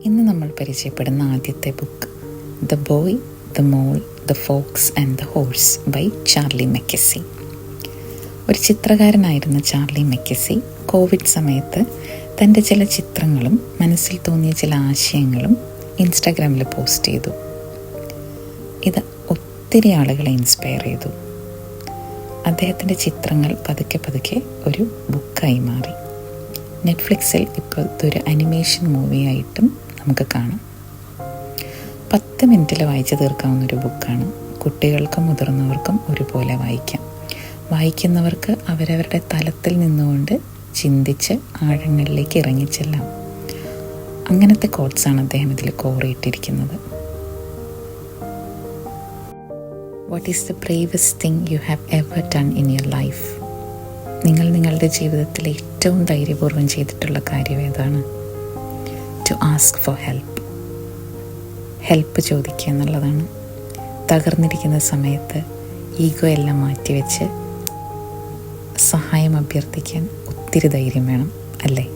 ഇന്ന് നമ്മൾ പരിചയപ്പെടുന്ന ആദ്യത്തെ book the boy, the mole, the fox and the horse by Charlie Mackesy. ഒരു ചിത്രകാരനായിരുന്ന ചാർലി മക്കസി കോവിഡ് സമയത്ത് തൻ്റെ ചില ചിത്രങ്ങളും മനസ്സിൽ തോന്നിയ ചില ആശയങ്ങളും ഇൻസ്റ്റാഗ്രാമിൽ പോസ്റ്റ് ചെയ്തു. ഇത് ഒത്തിരി ആളുകളെ ഇൻസ്പയർ ചെയ്തു. അദ്ദേഹത്തിൻ്റെ ചിത്രങ്ങൾ പതുക്കെ പതുക്കെ ഒരു ബുക്കായി മാറി. നെറ്റ്ഫ്ലിക്സിൽ ഇപ്പോൾ ഇതൊരു അനിമേഷൻ മൂവിയായിട്ടും നമുക്ക് കാണാം. 10 മിനിറ്റിൽ വായിച്ചു തീർക്കാവുന്നൊരു ബുക്കാണ്. കുട്ടികൾക്കും മുതിർന്നവർക്കും ഒരുപോലെ വായിക്കാം. വായിക്കുന്നവർക്ക് അവരവരുടെ തലത്തിൽ നിന്നുകൊണ്ട് ചിന്തിച്ച് ആഴങ്ങളിലേക്ക് ഇറങ്ങിച്ചെല്ലാം. അങ്ങനത്തെ കോട്ട്സാണ് അദ്ദേഹം ഇതിൽ കോറിയിട്ടിരിക്കുന്നത്. What is the bravest thing you have ever done in your life? നിങ്ങൾ നിങ്ങളുടെ ജീവിതത്തിൽ ഏറ്റവും ധൈര്യപൂർവ്വം ചെയ്തിട്ടുള്ള കാര്യം ഏതാണ്? ടു ആസ്ക് ഫോർ ഹെൽപ്പ് ചോദിക്കുക എന്നുള്ളതാണ്. തകർന്നിരിക്കുന്ന സമയത്ത് ഈഗോ എല്ലാം മാറ്റിവെച്ച് സഹായം അഭ്യർത്ഥിക്കാൻ ഒത്തിരി ധൈര്യം വേണം, അല്ലേ?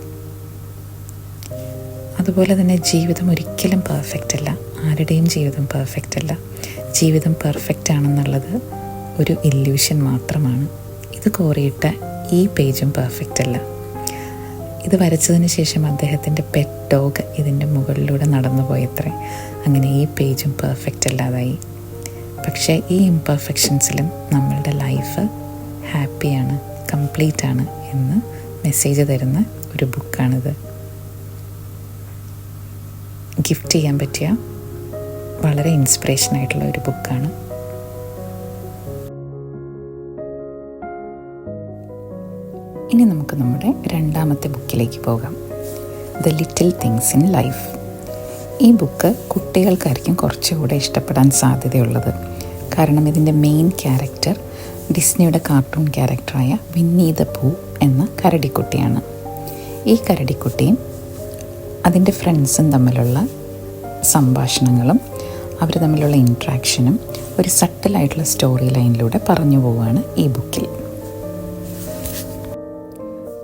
അതുപോലെ തന്നെ ജീവിതം ഒരിക്കലും പെർഫെക്റ്റ് അല്ല. ആരുടെയും ജീവിതം പെർഫെക്റ്റ് അല്ല. ജീവിതം പെർഫെക്റ്റ് ആണെന്നുള്ളത് ഒരു ഇല്യൂഷൻ മാത്രമാണ്. ഇത് കോറിയിട്ട ഈ പേജും പെർഫെക്റ്റ് അല്ല. ഇത് വരച്ചതിന് ശേഷം അദ്ദേഹത്തിൻ്റെ പെറ്റ് ഡോഗ് ഇതിൻ്റെ മുകളിലൂടെ നടന്നു പോയത്രേ. അങ്ങനെ ഈ പേജും പെർഫെക്റ്റ് അല്ലാതായി. പക്ഷേ ഈ ഇംപെർഫെക്ഷൻസിലും നമ്മളുടെ ലൈഫ് ഹാപ്പിയാണ്, കംപ്ലീറ്റ് ആണ് എന്ന് മെസ്സേജ് തരുന്ന ഒരു ബുക്കാണിത്. ഗിഫ്റ്റ് ചെയ്യാൻ പറ്റിയ വളരെ ഇൻസ്പിറേഷനായിട്ടുള്ള ഒരു ബുക്കാണ്. ഇനി നമുക്ക് നമ്മുടെ രണ്ടാമത്തെ ബുക്കിലേക്ക് പോകാം. The little things in life. ഈ ബുക്ക് കുട്ടികൾക്കായിരിക്കും കുറച്ചുകൂടെ ഇഷ്ടപ്പെടാൻ സാധ്യതയുള്ളത്. കാരണം ഇതിൻ്റെ മെയിൻ ക്യാരക്ടർ ഡിസ്നിയുടെ കാർട്ടൂൺ ക്യാരക്ടറായ വിന്നി ദ പൂ എന്ന കരടിക്കുട്ടിയാണ്. ഈ കരടിക്കുട്ടിയും അതിൻ്റെ ഫ്രണ്ട്സും തമ്മിലുള്ള സംഭാഷണങ്ങളും അവർ തമ്മിലുള്ള ഇൻട്രാക്ഷനും ഒരു സട്ടിലായിട്ടുള്ള സ്റ്റോറി ലൈനിലൂടെ പറഞ്ഞു പോവുകയാണ് ഈ ബുക്കിൽ.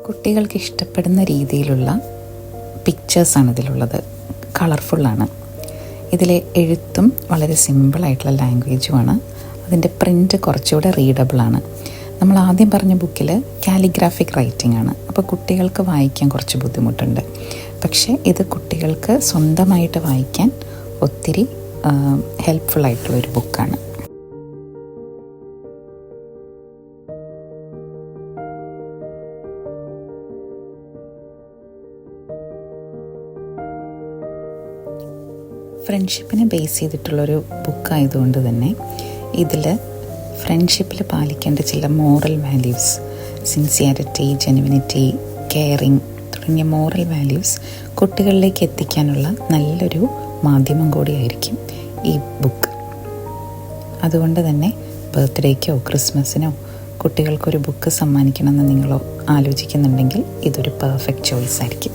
കുട്ടികൾക്ക് ഇഷ്ടപ്പെടുന്ന രീതിയിലുള്ള പിക്ചേഴ്സാണ് ഇതിലുള്ളത്. കളർഫുള്ളാണ്. ഇതിലെ എഴുത്തും വളരെ സിമ്പിളായിട്ടുള്ള ലാംഗ്വേജുമാണ്. അതിൻ്റെ പ്രിൻ്റ് കുറച്ചുകൂടെ റീഡബിളാണ്. നമ്മൾ ആദ്യം പറഞ്ഞ ബുക്കിൽ കാലിഗ്രാഫിക് റൈറ്റിംഗ് ആണ്. അപ്പോൾ കുട്ടികൾക്ക് വായിക്കാൻ കുറച്ച് ബുദ്ധിമുട്ടുണ്ട്. പക്ഷേ ഇത് കുട്ടികൾക്ക് സ്വന്തമായിട്ട് വായിക്കാൻ ഒത്തിരി ഹെൽപ്ഫുള്ളായിട്ടുള്ളൊരു ബുക്കാണ്. ഫ്രണ്ട്ഷിപ്പിനെ ബേസ് ചെയ്തിട്ടുള്ളൊരു ബുക്കായതുകൊണ്ട് തന്നെ ഇതിൽ ഫ്രണ്ട്ഷിപ്പിൽ പാലിക്കേണ്ട ചില moral values, sincerity, genuinity, caring തുടങ്ങിയ മോറൽ വാല്യൂസ് കുട്ടികളിലേക്ക് എത്തിക്കാനുള്ള നല്ലൊരു മാധ്യമം കൂടിയായിരിക്കും ഈ ബുക്ക്. അതുകൊണ്ട് തന്നെ ബർത്ത്ഡേക്കോ ക്രിസ്മസിനോ കുട്ടികൾക്കൊരു ബുക്ക് സമ്മാനിക്കണമെന്ന് നിങ്ങളോ ആലോചിക്കുന്നുണ്ടെങ്കിൽ ഇതൊരു പെർഫെക്റ്റ് ചോയ്സ് ആയിരിക്കും.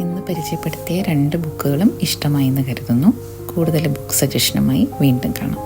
ഇന്ന് പരിചയപ്പെടുത്തിയ 2 ബുക്കുകളും ഇഷ്ടമായി എന്ന് കരുതുന്നു. കൂടുതൽ ബുക്ക് സജഷനുമായി വീണ്ടും കാണാം.